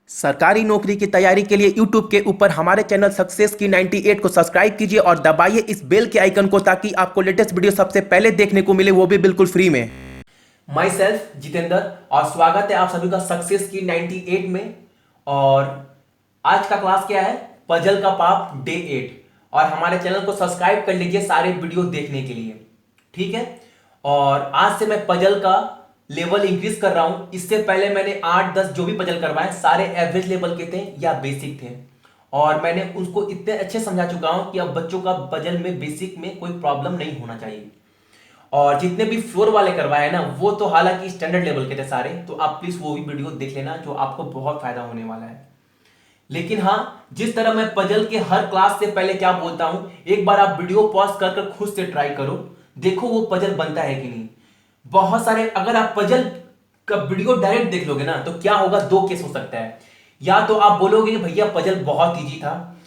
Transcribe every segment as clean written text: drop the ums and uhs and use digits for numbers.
सरकारी नौकरी की तैयारी के लिए YouTube के ऊपर हमारे चैनल सक्सेस की 98 को सब्सक्राइब कीजिए और दबाइए इस बेल के आइकन को ताकि आपको लेटेस्ट वीडियो सबसे पहले देखने को मिले, वो भी बिल्कुल फ्री में। माई सेल्फ जितेंद्र और स्वागत है आप सभी का सक्सेस की 98 में। और आज का क्लास क्या है? पजल का पाप डे 8। और हमारे चैनल को सब्सक्राइब कर लीजिए सारे वीडियो देखने के लिए, ठीक है। और आज से मैं पजल का लेवल इंक्रीज कर रहा हूं। इससे पहले मैंने 8-10 जो भी पजल करवाए सारे एवरेज लेवल के थे या बेसिक थे, और मैंने उसको इतने अच्छे समझा चुका हूं कि अब बच्चों का पजल में बेसिक में कोई प्रॉब्लम नहीं होना चाहिए। और जितने भी फ्लोर वाले करवाए ना वो तो हालांकि स्टैंडर्ड लेवल के थे सारे, तो आप प्लीज वो भी वीडियो देख लेना जो आपको बहुत फायदा होने वाला है। लेकिन हाँ, जिस तरह मैं पजल के हर क्लास से पहले क्या बोलता हूं, एक बार आप वीडियो पॉज कर खुद से ट्राई करो, देखो वो पजल बनता है कि नहीं। बहुत सारे अगर आप पजल का वीडियो डायरेक्ट देख लोगे ना तो क्या होगा, दो केस हो सकता है। या तो आप बोलोगे कि भैया पजल बहुत इजी था,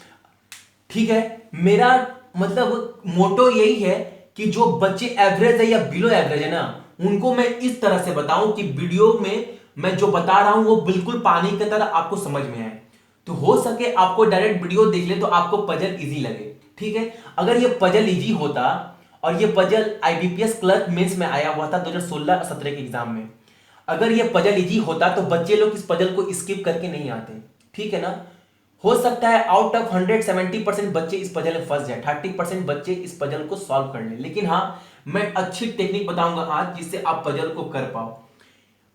ठीक है। मेरा मतलब मोटो यही है कि जो बच्चे एवरेज है या बिलो एवरेज है ना, उनको मैं इस तरह से बताऊं कि वीडियो में मैं जो बता रहा हूं वो बिल्कुल पानी की तरह आपको समझ में आए। तो हो सके आपको डायरेक्ट वीडियो देख ले तो आपको पजल इजी लगे, ठीक है। अगर ये पजल इजी होता, और ये पजल आईबीपीएस क्लर्क मेंस में आया हुआ था 2016-17 के एग्जाम में, अगर ये पजल इजी होता तो बच्चे लोग इस पजल को स्किप करके नहीं आते, ठीक है ना। हो सकता है आउट ऑफ 170% बच्चे इस पजल में फंस जाए, 30% बच्चे इस पजल को सॉल्व कर ले। लेकिन हाँ, मैं अच्छी टेक्निक बताऊंगा आज जिससे आप पजल को कर पाओ।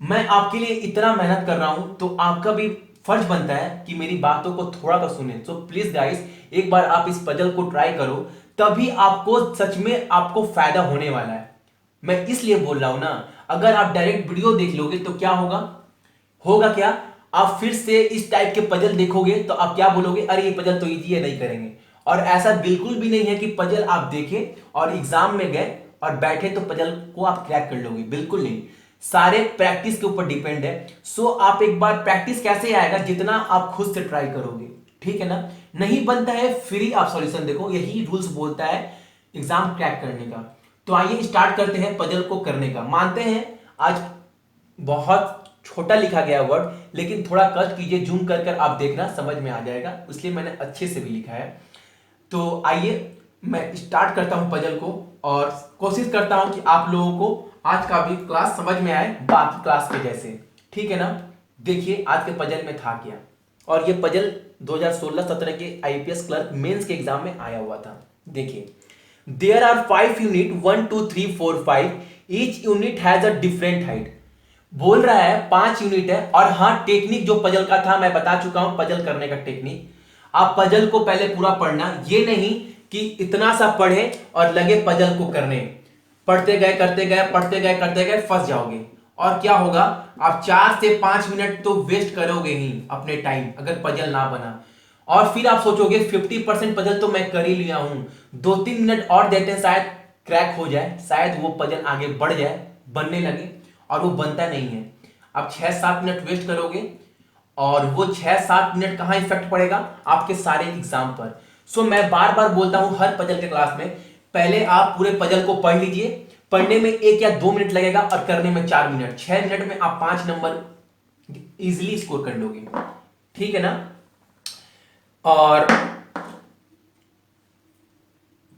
मैं आपके लिए इतना मेहनत कर रहा हूं तो आपका भी फर्ज बनता है कि मेरी बातों को थोड़ा तो सुने। सो प्लीज गाइस, एक बार आप इस पजल को ट्राई करो, तभी आपको सच में आपको फायदा होने वाला है। मैं इसलिए बोल रहा हूं ना, अगर आप डायरेक्ट वीडियो देख लोगे तो क्या होगा, होगा क्या, आप फिर से इस टाइप के पजल देखोगे तो आप क्या बोलोगे, अरे ये पजल तो इजी है, नहीं करेंगे। और ऐसा बिल्कुल भी नहीं है कि पजल आप देखे और एग्जाम में गए और बैठे तो पजल को आप क्रैक कर लोगे, बिल्कुल नहीं। सारे प्रैक्टिस के ऊपर डिपेंड है। सो आप एक बार प्रैक्टिस कैसे आएगा, जितना आप खुद से ट्राई करोगे, ठीक है ना। नहीं बनता है फ्री आप सॉल्यूशन देखो, यही रूल्स बोलता है एग्जाम क्रैक करने का। तो आइए स्टार्ट करते हैं पजल को करने का। मानते हैं आज बहुत छोटा लिखा गया वर्ड, लेकिन थोड़ा कष्ट कीजिए, जूम कर कर आप देखना समझ में आ जाएगा, इसलिए मैंने अच्छे से भी लिखा है। तो आइए मैं स्टार्ट करता हूं पजल को, और कोशिश करता हूं कि आप लोगों को आज का भी क्लास समझ में आए बाकी क्लास के जैसे, ठीक है ना। देखिए आज के पजल में था क्या, और ये पजल 2016-17 के आईपीएस क्लर्क मेंस के एग्जाम में आया हुआ था। देखिए, there are 5 unit 1 2 3 4 5, each unit has a different height. बोल रहा है 5 यूनिट है। और हाँ, टेक्निक जो पजल का था मैं बता चुका हूं, पजल करने का टेक्निक। आप पजल को पहले पूरा पढ़ना, ये नहीं कि इतना सा पढ़े और लगे पजल को करने, पढ़ते गए करते गए पढ़ते गए करते गए फंस जाओगे। और क्या होगा, आप 4 से 5 मिनट तो वेस्ट करोगे ही अपने टाइम अगर पजल ना बना। और फिर आप सोचोगे 50% पजल तो मैं कर ही लिया हूं, 2-3 मिनट और देते हैं शायद क्रैक हो जाए, शायद वो पजल आगे बढ़ जाए, बनने लगे। और वो बनता नहीं है। आप 6-7 मिनट वेस्ट करोगे, और वो 6-7 मिनट कहां इफेक्ट पड़ेगा, आपके सारे एग्जाम पर। सो मैं बार बार बोलता हूं हर पजल के क्लास में, पहले आप पूरे पजल को पढ़ लीजिए। पढ़ने में 1 या 2 मिनट लगेगा और करने में 4 मिनट, 6 मिनट में आप 5 नंबर इजीली स्कोर कर लोगे, ठीक है ना। और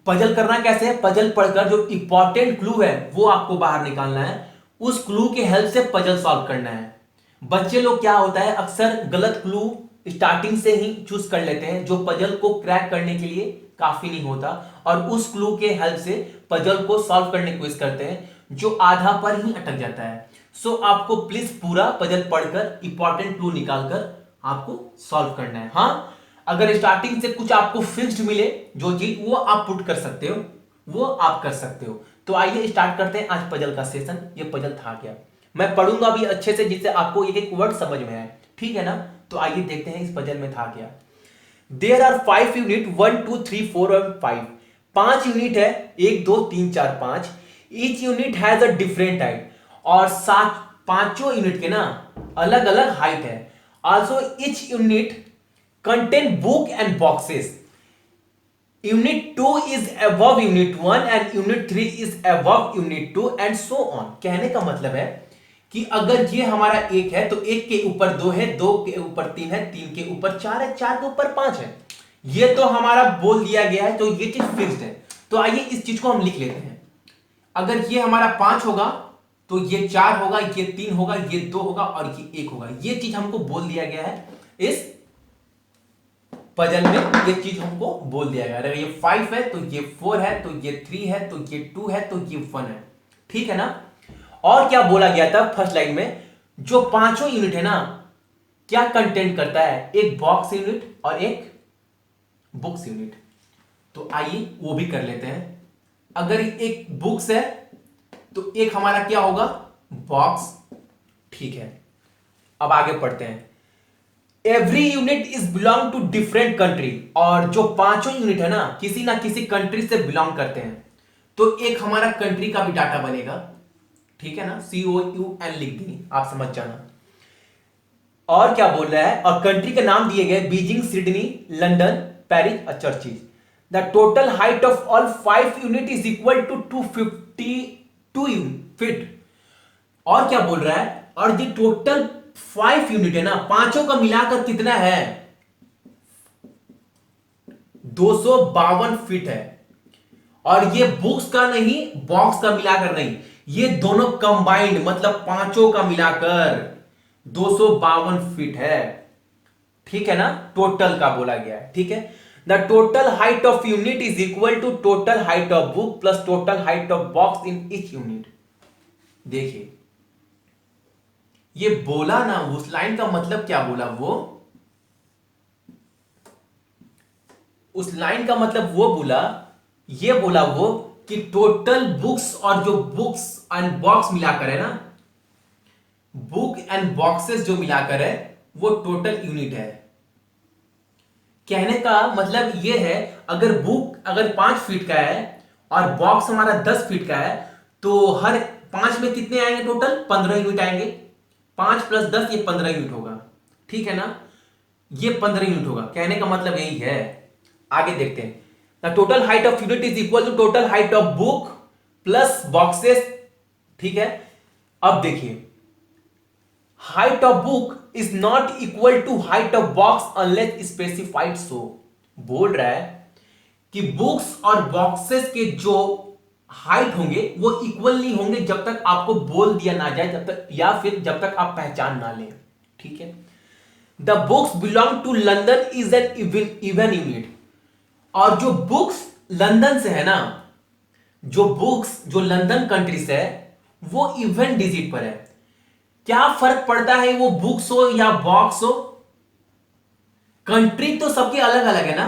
पजल करना कैसे है, पजल पढ़कर जो इंपॉर्टेंट क्लू है वो आपको बाहर निकालना है, उस क्लू के हेल्प से पजल सॉल्व करना है। बच्चे लोग क्या होता है, अक्सर गलत क्लू स्टार्टिंग से ही चूज कर लेते हैं जो पजल को क्रैक करने के लिए काफी नहीं होता, और उस क्लू के हेल्प से पजल को सॉल्व करने की कोशिश करते हैं जो आधा पर ही अटक जाता है। सो आपको प्लीज पूरा पजल पढ़कर इंपॉर्टेंट क्लू निकालकर आपको सॉल्व करना है। हाँ, अगर स्टार्टिंग से कुछ आपको फिक्स्ड मिले जो चीज, वो आप पुट कर सकते हो, वो आप कर सकते हो। तो आइए स्टार्ट करते हैं आज पजल का सेशन। ये पजल था क्या, मैं पढ़ूंगा भी अच्छे से जिससे आपको एक एक वर्ड समझ में आए, ठीक है ना। तो आइए देखते हैं इस पजल में था क्या। देयर आर 5 यूनिट 1 2 3 4 और 5, 5 यूनिट है, 1 2 3 4 5। Each unit has a different height, और सात पांचों यूनिट के ना अलग अलग हाइट है। Also each unit contain book and boxes. Unit 2 is above unit 1 and unit 3 is above unit 2 and so on. कहने का मतलब है कि अगर ये हमारा एक है तो एक के ऊपर दो है, दो के ऊपर तीन है, तीन के ऊपर चार है, चार के ऊपर पांच है। ये तो हमारा बोल दिया गया है, तो ये चीज फिक्स्ड है। तो आइए इस चीज को हम लिख लेते हैं। अगर ये हमारा पांच होगा तो ये चार होगा, ये तीन होगा, ये दो होगा और ये एक होगा। ये चीज हमको बोल दिया गया है इस पजल में, ये चीज हमको बोल दिया गया। अगर ये 5 है तो ये 4 है, तो ये 3 है, तो ये 2 है, तो ये 1 है। ठीक है ना। और क्या बोला गया था फर्स्ट लाइन में, जो पांचों यूनिट है ना क्या कंटेंट करता है, एक बॉक्स यूनिट और एक बुक्स यूनिट। तो आइए वो भी कर लेते हैं। अगर एक बुक्स है तो एक हमारा क्या होगा, बॉक्स। ठीक है, अब आगे पढ़ते हैं। Every unit is belong to different country, और जो पांचों यूनिट है ना किसी कंट्री से बिलोंग करते हैं। तो एक हमारा कंट्री का भी डाटा बनेगा। ठीक है ना, COUN लिख दी, आप समझ जाना। और क्या बोल रहा है, और कंट्री के नाम दिए गए बीजिंग, सिडनी, लंदन, पेरिस और churches. The total height of all 5 unit is equal to 252 feet. और क्या बोल रहा है, और ये टोटल 5 यूनिट है ना, पांचों का मिलाकर कितना है, 252 फीट है। और ये बुक्स का नहीं, बॉक्स का मिलाकर नहीं, ये दोनों कंबाइंड मतलब पांचों का मिलाकर 252 फीट है। ठीक है ना, टोटल का बोला गया है। ठीक है, the total height of unit is equal to total height of book plus total height of box in each unit. देखिए ये बोला ना, उस लाइन का मतलब क्या बोला उस लाइन का मतलब बोला, ये बोला कि टोटल बुक्स और जो बुक्स एंड बॉक्स मिलाकर है ना, बुक एंड बॉक्सेस जो मिलाकर है वो टोटल यूनिट है। कहने का मतलब ये है, अगर बुक अगर 5 फीट का है और बॉक्स हमारा 10 फीट का है, तो हर 5 में कितने आएंगे, टोटल 15 यूनिट आएंगे। 5 + 10 ये 15 यूनिट होगा। ठीक है ना, ये 15 यूनिट होगा। कहने का मतलब यही है। आगे देखते हैं। The total height of unit is equal to total height of book plus boxes. ठीक है, अब देखिए, height of book is not equal to height of box unless specified. So बोल रहा है कि बुक्स और बॉक्सेस के जो हाइट होंगे वो इक्वल नहीं होंगे जब तक आपको बोल दिया ना जाए, जब तक या फिर जब तक आप पहचान ना लें। ठीक है, the books belong to London is an even unit. और जो बुक्स लंदन से है ना, जो बुक्स जो लंदन कंट्री से है वो इवन डिजिट पर है। क्या फर्क पड़ता है वो बुक्स हो या बॉक्स हो, कंट्री तो सबके अलग अलग है ना।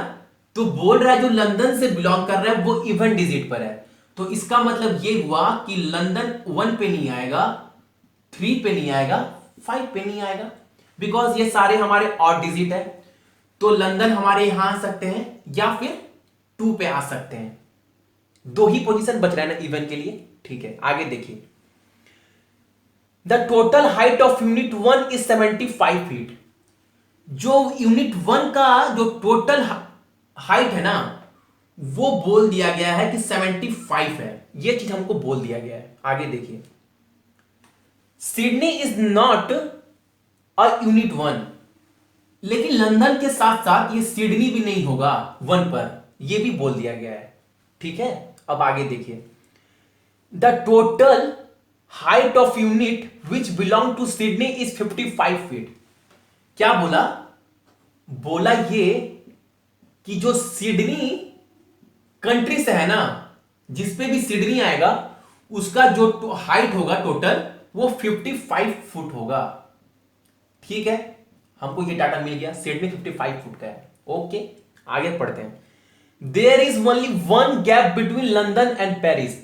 तो बोल रहा है जो लंदन से बिलोंग कर रहा है वो इवन डिजिट पर है। तो इसका मतलब ये हुआ कि लंदन 1 पे नहीं आएगा, 3 पे नहीं आएगा, 5 पे नहीं आएगा, बिकॉज ये सारे हमारे ऑड डिजिट है। तो लंदन हमारे यहां आ सकते हैं या फिर 2 पे आ सकते हैं। 2 ही पोजीशन बच रहा है ना इवन के लिए। ठीक है, आगे देखिए। The total height of unit 1 is 75 feet. जो यूनिट 1 का जो टोटल हाइट है ना वो बोल दिया गया है कि 75 है। ये चीज हमको बोल दिया गया है। आगे देखिए, Sydney is not a unit 1, लेकिन लंदन के साथ साथ ये सिडनी भी नहीं होगा 1 पर, ये भी बोल दिया गया है। ठीक है, अब आगे देखिए। The total height of unit which belong to Sydney is 55 feet. क्या बोला, बोला ये कि जो सिडनी कंट्री से है ना, जिसपे भी सिडनी आएगा उसका जो हाइट होगा टोटल वो 55 फुट होगा। ठीक है, हमको ये डाटा मिल गया, सिडनी 55 फुट का है। ओके, आगे पढ़ते हैं। There is only 1 gap between London and Paris.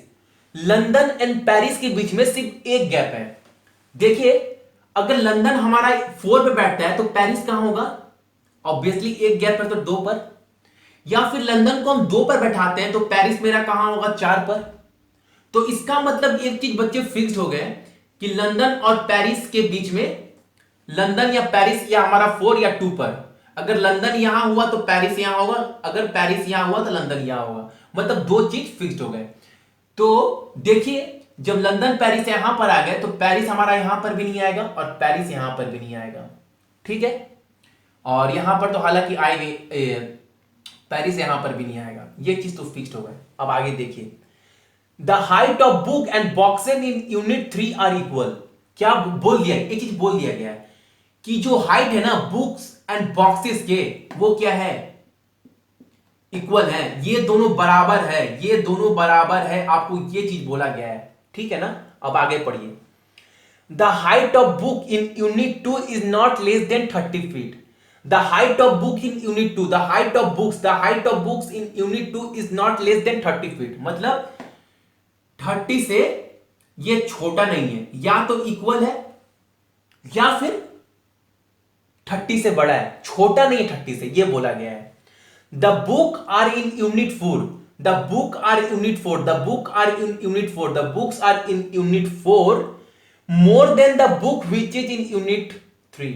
London and Paris के बीच में सिर्फ एक गैप है। देखिए, अगर लंदन हमारा 4 पे बैठता है तो पेरिस कहां होगा, ऑब्वियसली एक गैप है तो 2 पर। या फिर लंदन को हम 2 पर बैठाते हैं तो पेरिस मेरा कहां होगा, 4 पर। तो इसका मतलब एक चीज बच्चे फिक्स हो गए कि लंदन और पेरिस के बीच में, लंदन या पेरिस या हमारा 4 या 2 पर। अगर लंदन यहां हुआ तो पेरिस यहां होगा, अगर पेरिस यहां हुआ तो लंदन यहां होगा। मतलब 2 चीज फिक्स हो गए। तो देखिए, जब लंदन पेरिस यहां पर आ गए तो पेरिस हमारा यहां पर भी नहीं आएगा और पेरिस यहां पर भी नहीं आएगा, ठीक है। और यहां पर तो हालांकि आएंगे, पेरिस यहां पर भी नहीं आएगा, ये चीज तो फिक्स्ड हो गए। अब आगे देखिए, the height of book and boxes in unit 3 are equal. क्या बोल दिया, एक चीज बोल दिया गया है कि जो हाइट है ना बुक्स एंड बॉक्सेस के, वो क्या है, इक्वल है, ये दोनों बराबर है, ये दोनों बराबर है, आपको ये चीज बोला गया है, ठीक है ना। अब आगे पढ़िए, the height of book in unit 2 is not less than 30 feet. The height of book in unit 2, the height of books, the height of books in unit 2 is not less than 30 feet, मतलब 30 से ये छोटा नहीं है, या तो equal है या फिर 30 से बड़ा है, छोटा नहीं है 30 से, ये बोला गया है। The book are in unit 4, the book are unit 4, the book are in unit 4, the books are in unit 4 more than the book which is in unit 3।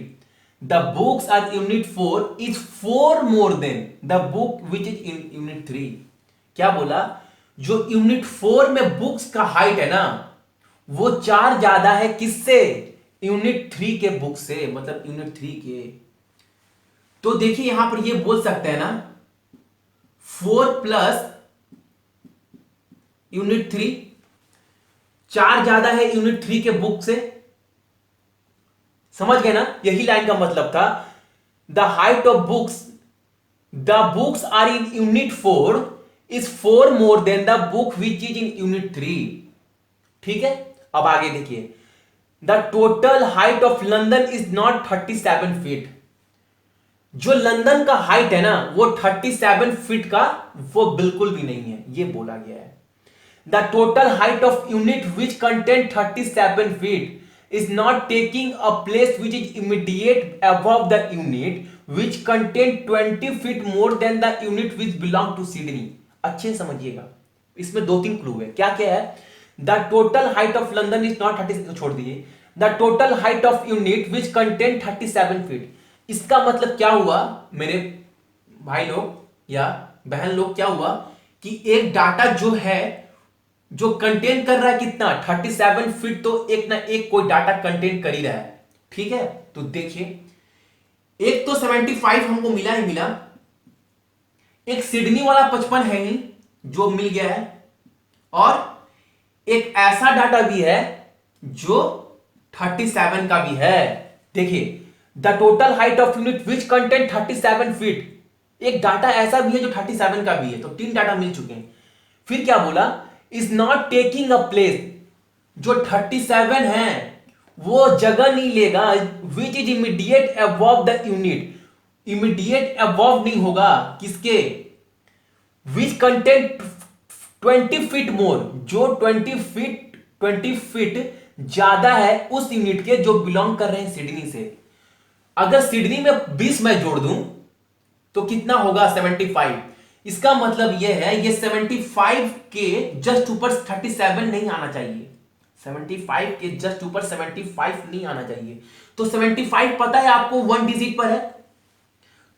The books are unit 4 is 4 more than the book which is in unit 3। क्या बोला, जो unit 4 में books का height है ना, वो 4 ज्यादा है किससे, यूनिट 3 के बुक से, मतलब यूनिट 3 के। तो देखिए यहां पर ये बोल सकते हैं ना, 4 प्लस यूनिट 3, 4 ज्यादा है यूनिट 3 के बुक से, समझ गए ना, यही लाइन का मतलब था। The height of books, the books are in unit 4 is 4 more than the book which is in unit 3, ठीक है। अब आगे देखिए, the total height of London is not 37 feet. जो लंदन का हाइट है ना, वो 37 फीट का वो बिल्कुल भी नहीं है, ये बोला गया है। The total height of unit which contain 37 feet is not taking a place which is immediate above the unit which contain 20 feet more than the unit which belong to Sydney। अच्छे समझिएगा, इसमें 2-3 क्लू है। क्या क्या है, the total height of London is not 30, छोड़ दीजिए, the total height of unit which contain 37 feet. इसका मतलब क्या हुआ मेरे भाई लोग या बहन लोग, क्या हुआ कि एक डाटा जो है, जो कंटेन कर रहा है कितना, 37 फीट, तो एक ना एक कोई डाटा कंटेन कर ही रहा है, ठीक है। तो देखिए, एक तो 75 हमको मिला ही मिला, एक सिडनी वाला 55 है ही जो मिल गया है, और एक ऐसा डाटा भी है जो 37 का भी है। देखिए, the total height of unit which contain 37 feet, एक डाटा ऐसा भी है जो 37 का भी है, तो 3 डाटा मिल चुके हैं। फिर क्या बोला, is not taking a place, जो 37 है वो जगह नहीं लेगा, which is immediate above the unit, immediate above नहीं होगा किसके, विच कंटेंट 20 फीट मोर, जो 20 फीट ज्यादा है उस यूनिट के जो बिलोंग कर रहे हैं सिडनी से। अगर सिडनी में 20 मैं जोड़ दूं तो कितना होगा, 75। इसका मतलब यह है, ये 75 के जस्ट ऊपर 37 नहीं आना चाहिए, 75 के जस्ट ऊपर 75 नहीं आना चाहिए। तो 75 पता है आपको 1 डिजिट पर है,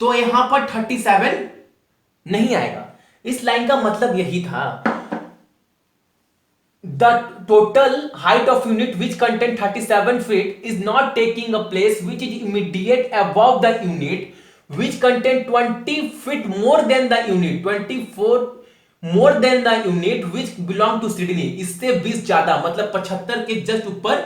तो यहां पर 37 नहीं आएगा। इस लाइन का मतलब यही था, the total height of unit which contain 37 feet is not taking a place which is immediate above the unit which contain 20 feet more than the unit, 24 more than the unit which belong to Sydney। इससे 20 ज्यादा, मतलब 75 के just ऊपर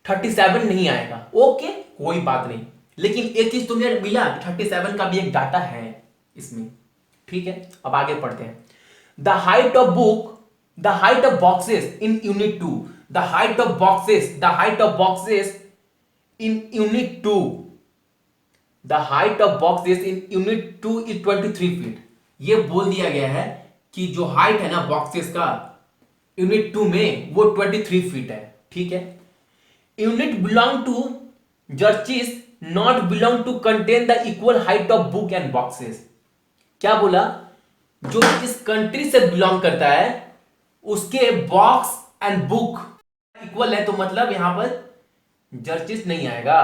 37 नहीं आएगा। Okay, कोई बात नहीं, लेकिन एक चीज तुम्हें मिला, 37 का भी एक डाटा है इसमें, ठीक है। अब आगे पढ़ते हैं, the height of book, the height of boxes in unit 2, the height of boxes, the height of boxes in unit 2, the height of boxes in unit 2 is 23 feet. ये बोल दिया गया है कि जो हाइट है ना बॉक्सेस का यूनिट 2 में, वो 23 फीट है, ठीक है। यूनिट बिलोंग टू जर्चिस not belong to contain the equal height of book and boxes. क्या बोला, जो इस कंट्री से बिलोंग करता है उसके बॉक्स एंड बुक इक्वल है, तो मतलब यहां पर जर्चिस नहीं आएगा,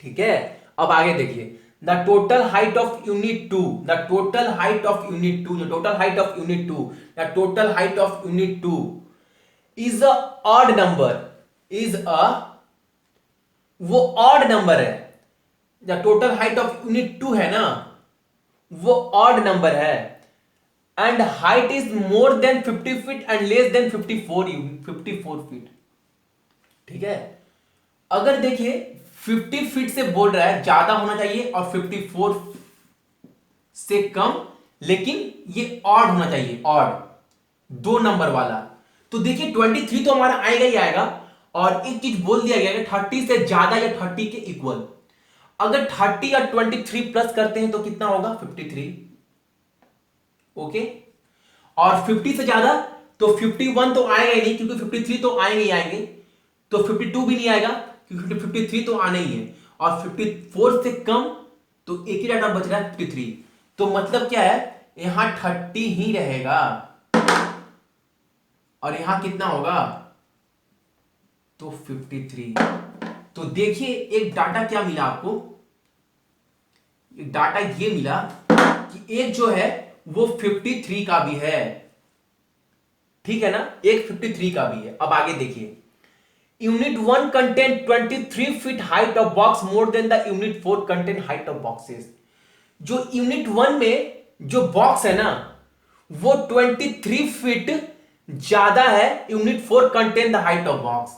ठीक है। अब आगे देखिए, the total height of unit 2, the total height of unit 2, जो total height of unit 2, the total height of unit 2 is a odd number, is a, वो ऑड नंबर है, the total height of unit 2 है ना, वो odd number है, and height is more than 50 feet and less than 54 feet. ठीक है, अगर देखिए 50 फीट से बोल रहा है ज्यादा होना चाहिए और 54 से कम, लेकिन ये ऑड होना चाहिए, ऑड, दो नंबर वाला। तो देखिए 23 तो हमारा आएगा ही आएगा, और एक चीज बोल दिया गया है 30 से ज्यादा या 30 के इक्वल। अगर 30 या 23 प्लस करते हैं तो कितना होगा 53। ओके, और 50 से ज्यादा तो 51 तो आएगा ही नहीं, क्योंकि 53 तो आएंगे ही आएंगे, तो 52 भी नहीं आएगा क्योंकि 53 तो आने ही है, और 54 से कम तो एक ही डाटा बच रहा है 53। तो मतलब क्या है, यहां 30 ही रहेगा, और यहां कितना होगा तो 53। तो देखिए एक डाटा क्या मिला आपको, एक डाटा ये मिला कि एक जो है वो 53 का भी है। ठीक है ना, एक 53 का भी है। अब आगे देखिए, unit 1 content 23 feet height of box more than the unit 4 content height of boxes. जो यूनिट 1 में जो बॉक्स है ना, वो 23 फीट ज्यादा है unit 4 contain the height of box.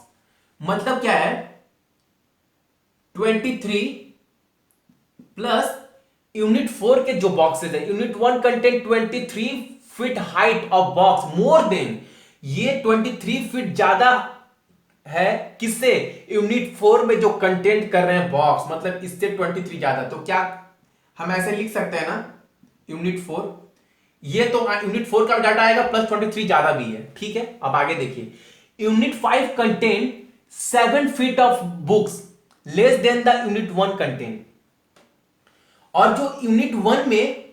मतलब क्या है, 23 प्लस यूनिट 4 के जो बॉक्सेस है, unit 1 contain 23 feet height of box more than, ये 23 फीट ज्यादा है किससे, यूनिट 4 में जो कंटेंट कर रहे हैं बॉक्स, मतलब इससे 23 ज्यादा। तो क्या हम ऐसे लिख सकते हैं ना, यूनिट 4, ये तो यूनिट 4 का डाटा आएगा प्लस 23 ज्यादा भी है। ठीक है, अब आगे देखिए, unit 5 contain 7 feet of books less than the unit 1 contain. और जो यूनिट 1 में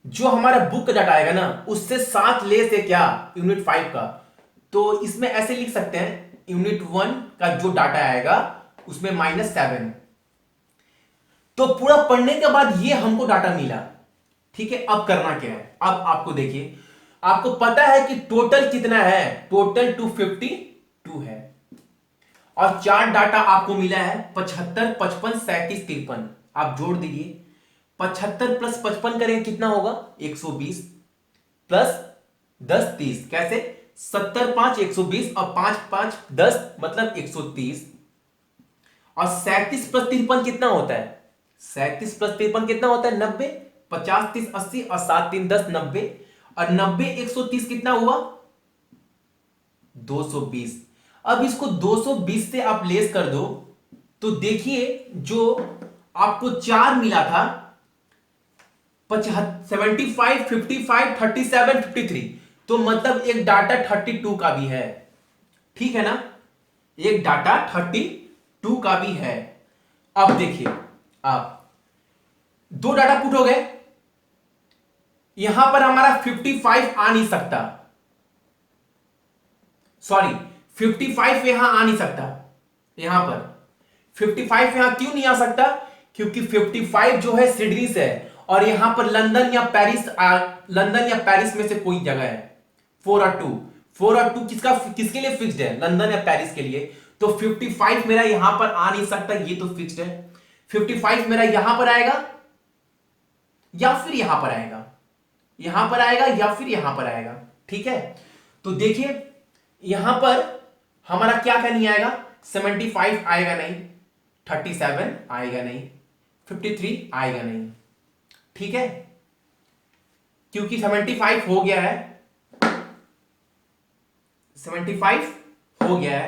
जो हमारा बुक का डाटा आएगा ना, उससे 7 लेस है क्या यूनिट 5 का। तो इसमें ऐसे लिख सकते हैं, यूनिट 1 का जो डाटा आएगा उसमें -7। तो पूरा पढ़ने के बाद ये हमको डाटा मिला। ठीक है, अब करना क्या है, अब आपको देखिए, आपको पता है कि टोटल कितना है, टोटल 252 है, और चार डाटा आपको मिला है 75, 55, 37, 53। आप जोड़ दीजिए, 75 प्लस 55 करेंगे कितना होगा 120, प्लस 10 30, कैसे 70 5 120, और 5 5 10 मतलब 130, और 37 प्लस 53 कितना होता है, 37 प्लस 53 कितना होता है 90, 50 30 80, और 7 3 10 90, और 90 130 कितना हुआ 220। अब इसको 220 से आप लेस कर दो, तो देखिए जो आपको चार मिला था 75 55 37 53, तो मतलब एक डाटा 32 का भी है। ठीक है ना, एक डाटा 32 का भी है। अब देखिए, आप दो डाटा पुट हो गए, यहां पर हमारा 55 आ नहीं सकता, सॉरी 55 यहां आ नहीं सकता, यहां पर 55 यहां क्यों नहीं आ सकता, क्योंकि 55 जो है सिडनी से है, और यहां पर लंदन या पेरिस, लंदन या पेरिस में से कोई जगह है। 4 और 2, 4 और 2 किसके लिए फिक्स्ड है, लंदन या पेरिस के लिए। तो 55 मेरा यहां पर आ नहीं सकता, ये तो फिक्स्ड है। 55 मेरा यहां पर आएगा या फिर यहां पर आएगा, यहां पर आएगा या फिर यहां पर आएगा। ठीक है, तो देखिए यहां पर हमारा क्या क्या नहीं आएगा, 75 आएगा नहीं, 37 आएगा नहीं, 53 आएगा नहीं। ठीक है, क्योंकि 75 हो गया है, 75 हो गया है,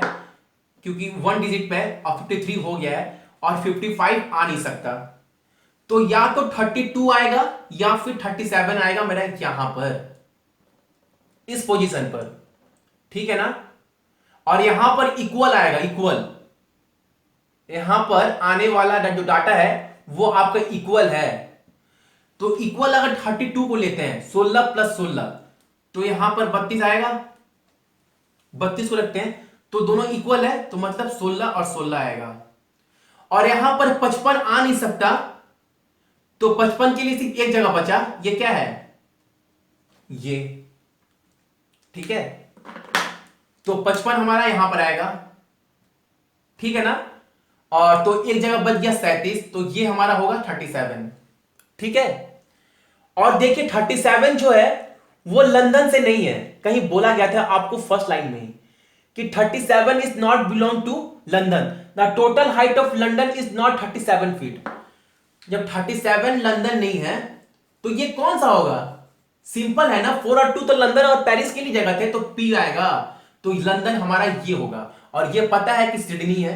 क्योंकि 1 डिजिट पे है, और 53 हो गया है, और 55 आ नहीं सकता। तो या तो 32 आएगा या फिर 37 आएगा मेरा यहां पर, इस पोजीशन पर। ठीक है ना, और यहां पर इक्वल आएगा, इक्वल, यहां पर आने वाला जो डाटा है वो आपका इक्वल है। तो इक्वल अगर 32 को लेते हैं, 16 प्लस 16, तो यहां पर 32 आएगा, 32 को रखते हैं तो दोनों इक्वल है, तो मतलब 16 और 16 आएगा। और यहां पर 55 आ नहीं सकता, तो 55 के लिए सिर्फ एक जगह बचा, ये क्या है, ये। ठीक है, तो 55 हमारा यहां पर आएगा, ठीक है ना। और तो एक जगह बच गया 37, तो ये हमारा होगा 37, ठीक है। और देखिए 37 जो है वो लंदन से नहीं है, कहीं बोला गया था आपको फर्स्ट लाइन में कि 37 is not belong to London, the total height of London is not 37 feet. जब 37 लंदन नहीं है तो ये कौन सा होगा? सिंपल है ना, 4 और 2 तो लंदन और पेरिस के लिए जगह थे, तो पी आएगा। तो लंदन हमारा ये होगा। और ये पता है कि सिडनी है,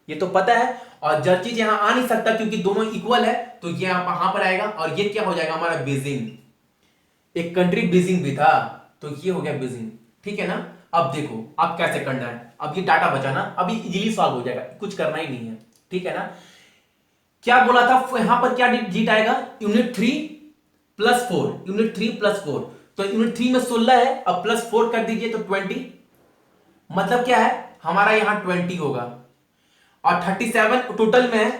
ये तो पता है। और जर्चिज यहां आ नहीं सकता क्योंकि दोनों इक्वल है, तो ये यहां पर आएगा। और ये क्या हो जाएगा हमारा? बीजिंग। एक कंट्री बीजिंग भी था, तो ये हो गया बीजिंग, ठीक है ना। अब देखो अब कैसे करना है, अब ये डाटा बचाना, अभी इजीली सॉल्व हो जाएगा, कुछ करना ही नहीं है, ठीक है ना। क्या बोला था यहां पर, क्या डिजिट आएगा? Unit 3 plus 4, unit 3 plus 4। तो यूनिट 3 में 16 है, अब प्लस 4 कर दीजिए तो 20, मतलब क्या है हमारा यहां 20 होगा। और 37 टोटल में है,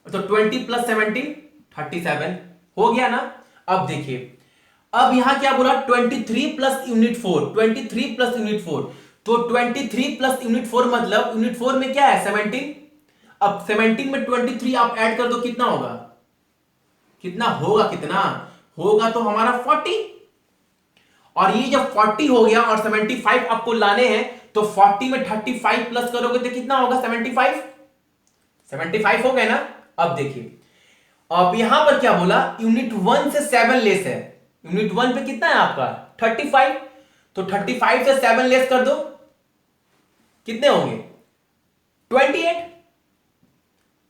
तो 20 प्लस 17 37 हो गया ना। अब देखिए अब यहां क्या बोला? 23 प्लस यूनिट 4, 23 प्लस यूनिट 4। तो 23 प्लस यूनिट 4 मतलब यूनिट 4 में क्या है? 17। अब 17 में 23 आप ऐड कर दो, कितना होगा? कितना होगा? कितना होगा? तो हमारा 40। और ये जब 40 हो गया और 75 आपको लाने हैं, तो 40 में 35 प्लस करोगे तो कितना होगा? 75। 75 हो गए ना। अब देखिए अब यहां पर क्या बोला? यूनिट 1 से 7 लेस है। यूनिट 1 पे कितना है आपका? 35। तो 35 से 7 लेस कर दो, कितने होंगे? 28।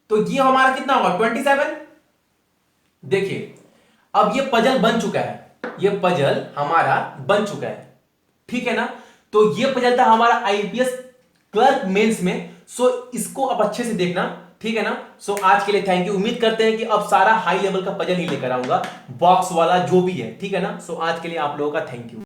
तो ये हमारा कितना होगा? 27। देखिए अब ये पजल बन चुका है, ये पजल हमारा बन चुका है, ठीक है ना। तो ये पजल था हमारा आईपीएस क्लर्क मेंस में। सो इसको अब अच्छे से देखना, ठीक है ना। सो आज के लिए थैंक यू। उम्मीद करते हैं कि अब सारा हाई लेवल का पजल ही लेकर आऊंगा, बॉक्स वाला जो भी है, ठीक है ना। सो आज के लिए आप लोगों का थैंक यू।